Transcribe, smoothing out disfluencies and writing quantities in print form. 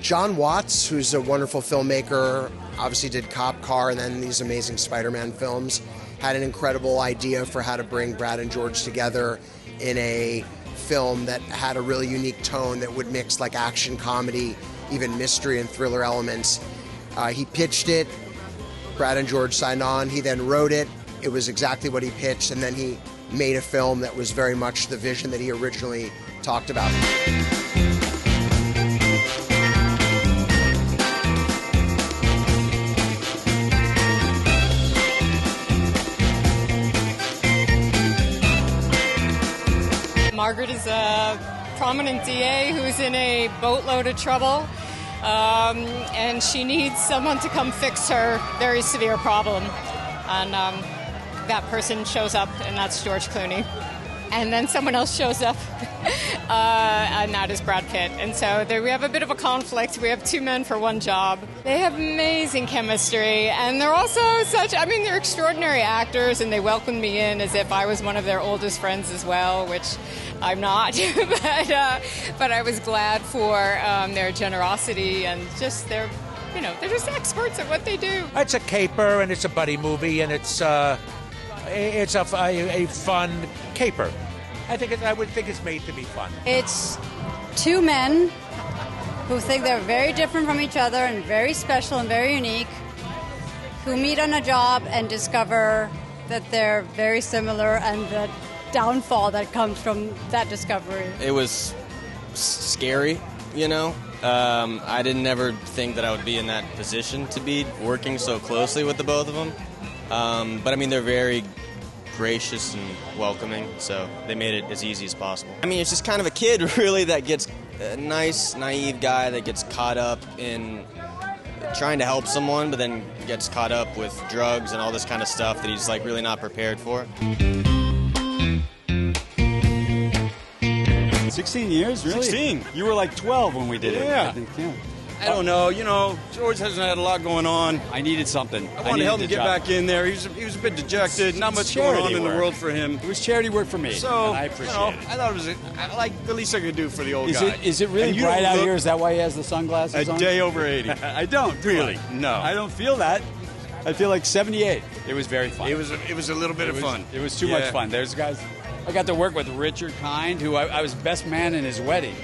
John Watts, who's a wonderful filmmaker, obviously did Cop Car and then these amazing Spider-Man films, had an incredible idea for how to bring Brad and George together in a film that had a really unique tone that would mix like action, comedy, even mystery and thriller elements. He pitched it, Brad and George signed on, he then wrote it, it was exactly what he pitched, and then he made a film that was very much the vision that he originally talked about. Margaret is a prominent DA who's in a boatload of trouble, and she needs someone to come fix her very severe problem. And that person shows up, and that's George Clooney. And then someone else shows up, and that is Brad Pitt. And so we have a bit of a conflict. We have two men for one job. They have amazing chemistry, and they're also they're extraordinary actors, and they welcomed me in as if I was one of their oldest friends as well, which I'm not. but I was glad for their generosity and just they're just experts at what they do. It's a caper, and it's a buddy movie, and it's a fun caper. I would think it's made to be fun. It's two men who think they're very different from each other and very special and very unique, who meet on a job and discover that they're very similar and the downfall that comes from that discovery. It was scary, I didn't never think that I would be in that position to be working so closely with the both of them. But they're very gracious and welcoming, so they made it as easy as possible. It's just kind of a kid, really, that gets a nice, naive guy that gets caught up in trying to help someone, but then gets caught up with drugs and all this kind of stuff that he's really not prepared for. 16 years, really? 16. You were 12 when we did it. Yeah. I think, yeah. I don't know. George hasn't had a lot going on. I needed something. I wanted to help him get back in there. He was a bit dejected. Not much going on in the world for him. It was charity work for me, so and I appreciate it. I thought it was the least I could do for the old guy. Is it really bright out here? Is that why he has the sunglasses on? A day over 80. I don't. Really? No. I don't feel that. I feel like 78. It was very fun. It was a little bit of fun. It was too much fun. There's guys. I got to work with Richard Kind, who I was best man in his wedding.